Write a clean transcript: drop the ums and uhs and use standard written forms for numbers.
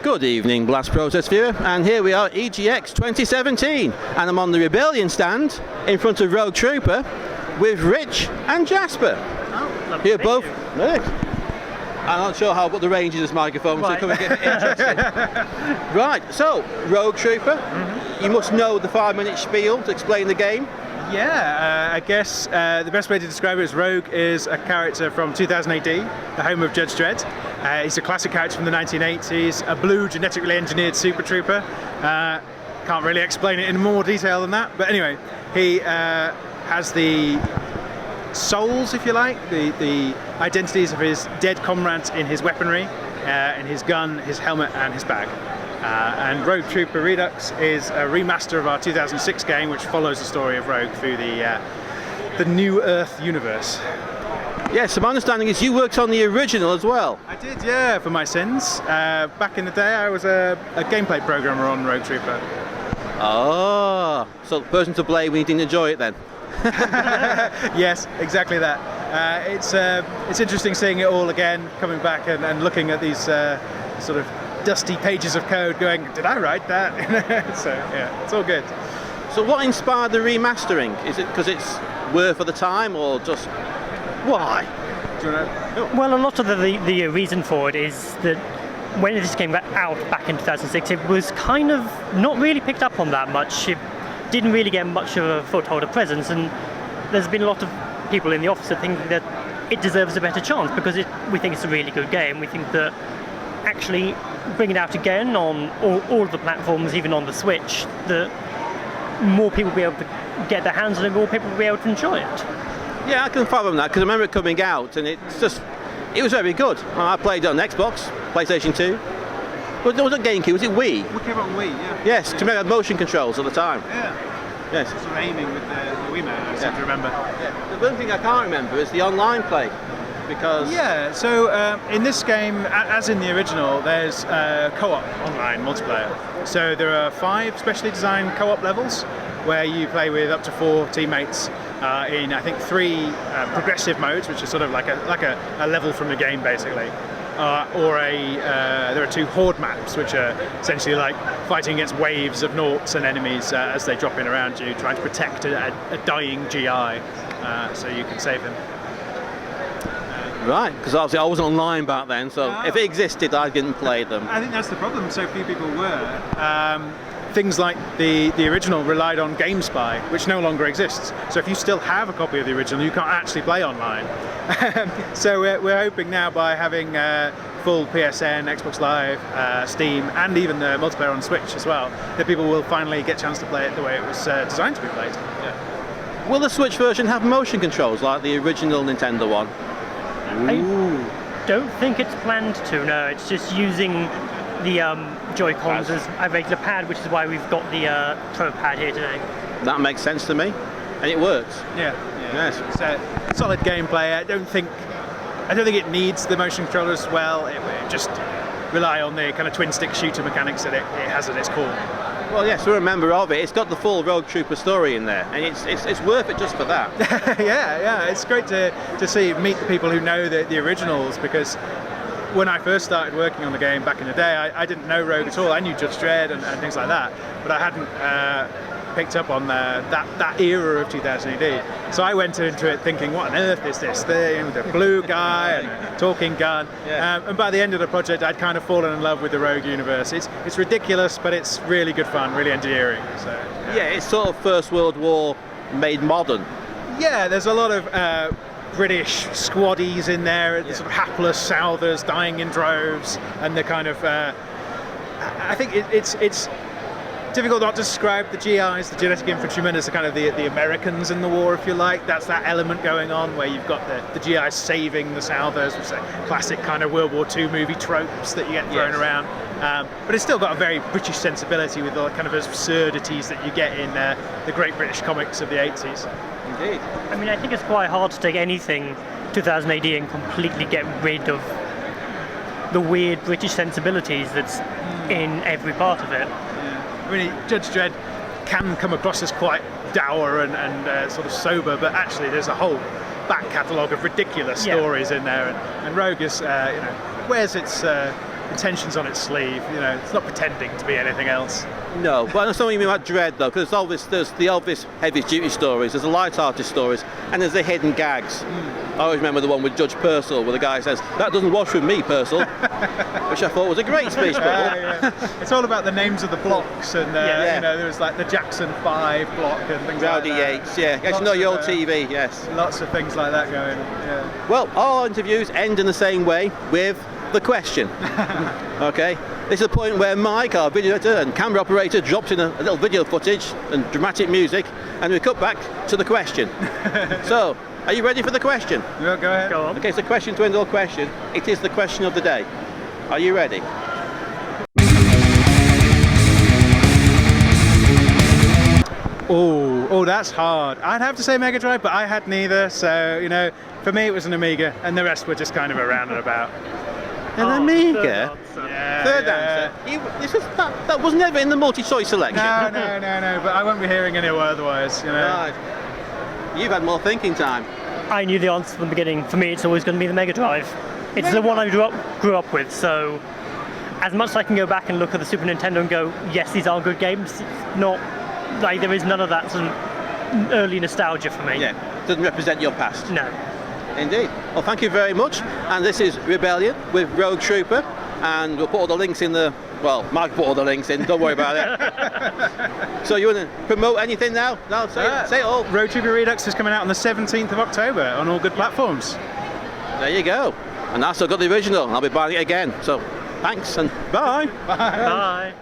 Good evening, Blast Process viewer, and here we are, EGX 2017, and I'm on the Rebellion stand in front of Rogue Trooper with Rich and Jasper. Oh, lovely. You're both. Look. I'm not sure what the range is of this microphone, so come and get interesting. Right, so Rogue Trooper, you must know the 5-minute spiel to explain the game. Yeah, I guess the best way to describe it is Rogue is a character from 2000 AD, the home of Judge Dredd. He's a classic character from the 1980s, a blue genetically engineered super trooper. Can't really explain it in more detail than that, but anyway, he has the souls, if you like, the identities of his dead comrades in his weaponry, in his gun, his helmet and his bag. And Rogue Trooper Redux is a remaster of our 2006 game, which follows the story of Rogue through the New Earth universe. Yes, so my understanding is you worked on the original as well. I did, yeah, for my sins. Back in the day, I was a gameplay programmer on Rogue Trooper. Oh, so the person to blame when you didn't enjoy it then? Yes, exactly that. It's interesting seeing it all again, coming back and looking at these sort of dusty pages of code going, did I write that? So yeah, it's all good. So what inspired the remastering? Is it because it's worth of the time, or just why? Do you know? Well, a lot of the reason for it is that when this came out back in 2006, it was kind of not really picked up on that much. It didn't really get much of a foothold of presence, and there's been a lot of people in the office that think that it deserves a better chance because we think it's a really good game. We think that actually bring it out again on all of the platforms, even on the Switch, that more people will be able to get their hands on it, more people will be able to enjoy it. Yeah, I can fathom that because I remember it coming out and it was very good. I played it on Xbox, PlayStation 2. But was it GameCube? Was it Wii? We came out on Wii, yeah. Yes, to make motion controls at the time. Yeah. Yes. Sort of aiming with the Wiimote, I seem to remember. Yeah. The one thing I can't remember is the online play. Because yeah, so in this game, as in the original, there's co-op online multiplayer. So there are 5 specially designed co-op levels where you play with up to 4 teammates in I think 3 progressive modes, which are sort of like a level from the game basically. There are 2 horde maps, which are essentially like fighting against waves of naughts and enemies as they drop in around you, trying to protect a dying GI so you can save them. Right, because obviously I wasn't online back then, so if it existed, I didn't play them. I think that's the problem, so few people were. Things like the original relied on GameSpy, which no longer exists. So if you still have a copy of the original, you can't actually play online. So we're hoping now by having full PSN, Xbox Live, Steam, and even the multiplayer on Switch as well, that people will finally get a chance to play it the way it was designed to be played. Yeah. Will the Switch version have motion controls like the original Nintendo one? I don't think it's planned to, no. It's just using the Joy-Cons as a regular pad, which is why we've got the Pro pad here today. That makes sense to me, and it works. Yeah. Yes. It's a solid gameplay. I don't think it needs the motion controller as well. It just rely on the kind of twin-stick shooter mechanics that it has at its core. Well, yes, we're a member of it. It's got the full Rogue Trooper story in there, and it's worth it just for that. yeah, it's great to meet the people who know the originals, because when I first started working on the game back in the day, I didn't know Rogue at all. I knew Judge Dredd and things like that, but I hadn't picked up on that era of 2000 AD. So I went into it thinking, what on earth is this? The blue guy and talking gun. Yeah. And by the end of the project, I'd kind of fallen in love with the Rogue universe. It's ridiculous, but it's really good fun, really endearing. So yeah, it's sort of First World War made modern. Yeah, there's a lot of British squaddies in there, the sort of hapless Southers dying in droves, and the kind of I think it's difficult not to describe the GIs, the genetic infantrymen, as the kind of the Americans in the war, if you like. That's that element going on where you've got the GIs saving the Southers, which are classic kind of World War II movie tropes that you get thrown around. But it's still got a very British sensibility with all the kind of absurdities that you get in the great British comics of the 80s. Indeed. I mean, I think it's quite hard to take anything 2000 AD and completely get rid of the weird British sensibilities that's in every part of it. I mean, Judge Dredd can come across as quite dour and sort of sober, but actually there's a whole back catalogue of ridiculous stories in there, and Rogue is, wears its intentions on its sleeve. You know, it's not pretending to be anything else. No, but I know something you mean about Dread though, because there's the obvious heavy duty stories, there's the light-hearted stories, and there's the hidden gags. I always remember the one with Judge Purcell, where the guy says, "That doesn't wash with me, Purcell," which I thought was a great speech bubble. Yeah. It's all about the names of the blocks, and you know, there was like the Jackson 5 block and things Rowdy like that. Yates, yeah. Get to know your TV, yes. Lots of things like that going. Yeah. Well, all interviews end in the same way, with the question. Okay, this is the point where Mike, our video editor and camera operator, drops in a little video footage and dramatic music, and we cut back to the question. So, are you ready for the question? Yeah, go ahead. Go on. Okay, it's the question to end all question. It is the question of the day. Are you ready? Oh, that's hard. I'd have to say Mega Drive, but I had neither, so, you know, for me it was an Amiga, and the rest were just kind of around and about. An Amiga? Third Yeah. answer. That was never in the multi-choice selection. No, but I won't be hearing anywhere otherwise, you know. Right. You've had more thinking time. I knew the answer from the beginning. For me, it's always going to be the Mega Drive. It's the one I grew up with, so as much as I can go back and look at the Super Nintendo and go, yes, these are good games, not like there is none of that sort of early nostalgia for me. Yeah, doesn't represent your past. No. Indeed. Well, thank you very much. And this is Rebellion with Rogue Trooper, and we'll put all the links in the. Well, Mike put all the links in. Don't worry about it. So you want to promote anything now? No, say it all. Rogue Trooper Redux is coming out on the 17th of October on all good platforms. There you go. And I still got the original. I'll be buying it again. So thanks and bye. Bye.